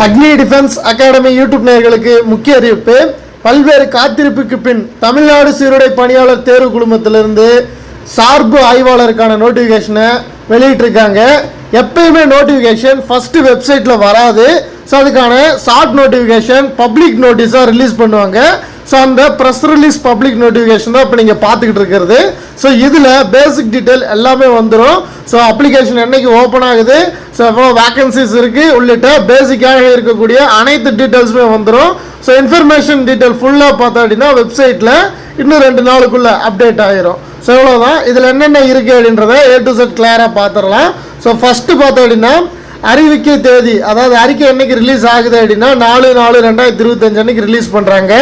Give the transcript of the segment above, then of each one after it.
அக்னி defence academy YouTube நேயர்களுக்கு முக்கிய அறிவிப்பு. பல்வேறு காத்திருப்புக்கு பின் தமிழ்நாடு சீருடை பணியாளர் தேர்வு குழுமத்திலிருந்து சார்பு ஆய்வாளருக்கான நோட்டிஃபிகேஷனை வெளியிட்டிருக்காங்க. எப்பயுமே நோட்டிஃபிகேஷன் ஃபர்ஸ்ட் வெப்சைட்டில் வராது. ஸோ அதுக்கான ஷார்ட் நோட்டிஃபிகேஷன் பப்ளிக் நோட்டீஸாக ரிலீஸ் பண்ணுவாங்க. ஸோ அந்த ப்ரெஸ் ரிலீஸ் பப்ளிக் நோட்டிஃபிகேஷன் தான் இப்போ நீங்கள் பார்த்துக்கிட்டு இருக்கிறது. ஸோ இதில் பேசிக் டீட்டெயில் எல்லாமே வந்துடும். ஸோ அப்ளிகேஷன் என்னைக்கு ஓப்பன் ஆகுது, ஸோ எவ்வளோ வேக்கன்சிஸ் இருக்குது உள்ளிட்ட பேசிக்காக இருக்கக்கூடிய அனைத்து டீட்டெயில்ஸுமே வந்துடும். ஸோ இன்ஃபர்மேஷன் டீட்டெயில் ஃபுல்லாக பார்த்தோம் அப்படின்னா வெப்சைட்டில் இன்னும் 2 நாளுக்குள்ளே அப்டேட் ஆகிரும். ஸோ எவ்வளோதான், இதில் என்னென்ன இருக்குது அப்படின்றத A to Z கிளியராக பார்த்துடலாம். ஸோ ஃபஸ்ட்டு பார்த்தோம் அப்படின்னா அறிவிக்கை தேதி, அதாவது அறிக்கை என்னைக்கு ரிலீஸ் ஆகுது அப்படின்னா 4/4/2025 அன்னைக்கு ரிலீஸ் பண்ணுறாங்க.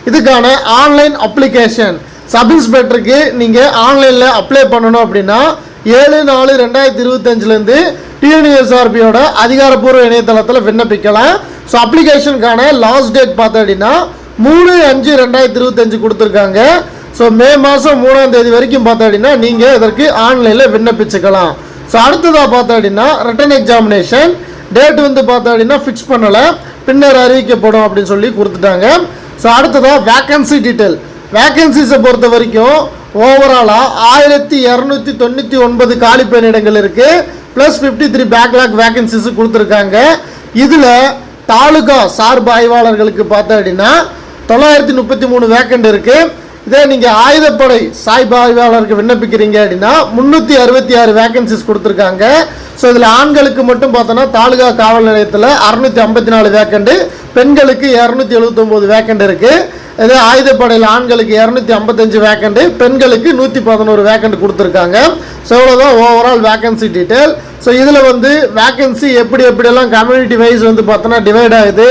இதுக்கான ஆன்லைன் அப்ளிகேஷன் சப் இன்ஸ்பெக்டருக்கு நீங்கள் ஆன்லைனில் அப்ளை பண்ணணும் அப்படின்னா 7/4/2025 டிஎன்யூஎஸ்ஆர்பியோட அதிகாரப்பூர்வ இணையதளத்தில் விண்ணப்பிக்கலாம். ஸோ அப்ளிகேஷனுக்கான லாஸ்ட் டேட் பார்த்தோம் அப்படின்னா 3/5/2025 கொடுத்துருக்காங்க. ஸோ மே மாதம் 3ஆம் தேதி வரைக்கும் பார்த்தோம் அப்படின்னா நீங்கள் இதற்கு ஆன்லைனில் விண்ணப்பிச்சுக்கலாம். ஸோ அடுத்ததாக பார்த்தோம் அப்படின்னா ரிட்டன் எக்ஸாமினேஷன் டேட் பார்த்தோம் அப்படின்னா ஃபிக்ஸ் பண்ணலை, பின்னர் அறிவிக்கப்படும் அப்படின்னு சொல்லி கொடுத்துட்டாங்க. ஸோ அடுத்ததாக வேக்கன்சி டீட்டெயில். வேக்கன்சிஸை பொறுத்த வரைக்கும் ஓவராலாக 1299 காலி பணியிடங்கள் இருக்குது. ப்ளஸ் 53 பேக்லாக் வேக்கன்சிஸ் கொடுத்துருக்காங்க. இதில் தாலுகா சார்பு ஆய்வாளர்களுக்கு பார்த்தோம் அப்படின்னா 933 வேக்கண்ட் இருக்குது. இதே நீங்கள் ஆயுதப்படை சாய்பு ஆய்வாளருக்கு விண்ணப்பிக்கிறீங்க அப்படின்னா 366 வேக்கன்சிஸ் கொடுத்துருக்காங்க. ஸோ இதில் ஆண்களுக்கு மட்டும் பார்த்தோன்னா தாலுகா காவல் நிலையத்தில் 654 வேக்கண்டு, பெண்களுக்கு 279 வேக்கண்ட் இருக்குது. இதே ஆயுதப்படையில் ஆண்களுக்கு 255 வேக்கண்டு, பெண்களுக்கு 111 வேக்கண்ட் கொடுத்துருக்காங்க. ஸோ இவ்வளோதான் ஓவரால் வேக்கன்சி டீட்டெயில். ஸோ இதில் வேக்கன்சி எப்படியெல்லாம் கம்யூனிட்டி வைஸ் பார்த்தோன்னா டிவைட் ஆகுது,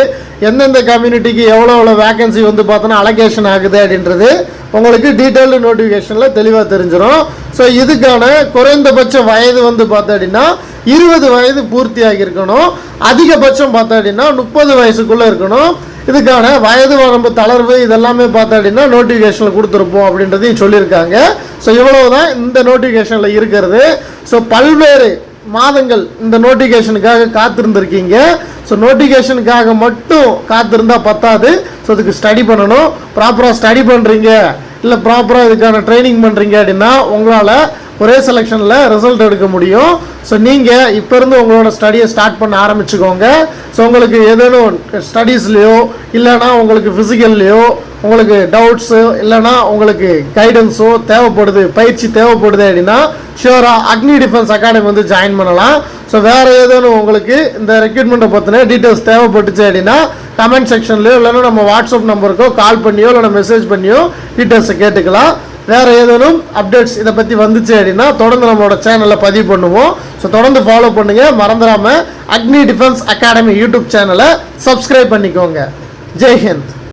எந்தெந்த கம்யூனிட்டிக்கு எவ்வளோ வேக்கன்சி பார்த்தோன்னா அலோகேஷன் ஆகுது அப்படின்றது உங்களுக்கு டீட்டெயில்டு நோட்டிஃபிகேஷனில் தெளிவாக தெரிஞ்சிடும். ஸோ இதுக்கான குறைந்தபட்ச வயது பார்த்தோம் அப்படின்னா 20 வயது பூர்த்தி ஆகியிருக்கணும். அதிகபட்சம் பார்த்தோம் அப்படின்னா 30 வயசுக்குள்ளே இருக்கணும். இதுக்கான வயது வரம்பு தளர்வு இதெல்லாமே பார்த்தோம் அப்படின்னா நோட்டிஃபிகேஷனில் கொடுத்துருப்போம் அப்படின்றதையும் சொல்லியிருக்காங்க. ஸோ இவ்வளவு தான் இந்த நோட்டிஃபிகேஷனில் இருக்கிறது. ஸோ பல்வேறு மாதங்கள் இந்த நோட்டிஃபிகேஷனுக்காக காத்திருந்துருக்கீங்க. ஸோ நோட்டிஃபிகேஷனுக்காக மட்டும் காத்திருந்தால் பத்தாது. ஸோ இதுக்கு ஸ்டடி பண்ணணும். ப்ராப்பராக ஸ்டடி பண்ணுறீங்க இல்லை ப்ராப்பராக இதுக்கான ட்ரைனிங் பண்ணுறீங்க அப்படின்னா உங்களால் ஒரே செலெக்ஷனில் ரிசல்ட் எடுக்க முடியும். ஸோ நீங்கள் இப்போ இருந்து உங்களோட ஸ்டடியை ஸ்டார்ட் பண்ண ஆரம்பிச்சுக்கோங்க. ஸோ உங்களுக்கு ஏதேனும் ஸ்டடீஸ்லையோ இல்லைனா உங்களுக்கு ஃபிசிக்கல்லையோ உங்களுக்கு டவுட்ஸோ இல்லைனா உங்களுக்கு கைடன்ஸோ தேவைப்படுது, பயிற்சி தேவைப்படுது அப்படின்னா ஷியோராக அக்னி டிஃபென்ஸ் அகாடமி ஜாயின் பண்ணலாம். ஸோ வேறு ஏதேனும் உங்களுக்கு இந்த ரெக்ரூட்மெண்ட்டை பற்றின டீட்டெயில்ஸ் தேவைப்பட்டுச்சு அப்படின்னா கமெண்ட் செக்ஷன்லையோ இல்லைனா நம்ம வாட்ஸ்அப் நம்பருக்கோ கால் பண்ணியோ இல்லைனா மெசேஜ் பண்ணியோ டீட்டெயில்ஸை கேட்டுக்கலாம். வேறு ஏதேனும் அப்டேட்ஸ் இதை பற்றி வந்துச்சு அப்படின்னா தொடர்ந்து நம்மளோட சேனலில் பதிவு பண்ணுவோம். ஸோ தொடர்ந்து ஃபாலோ பண்ணுங்கள். மறந்துடாமல் அக்னி டிஃபென்ஸ் அகாடமி யூடியூப் சேனலை சப்ஸ்கிரைப் பண்ணிக்கோங்க. ஜெய் ஹிந்த்.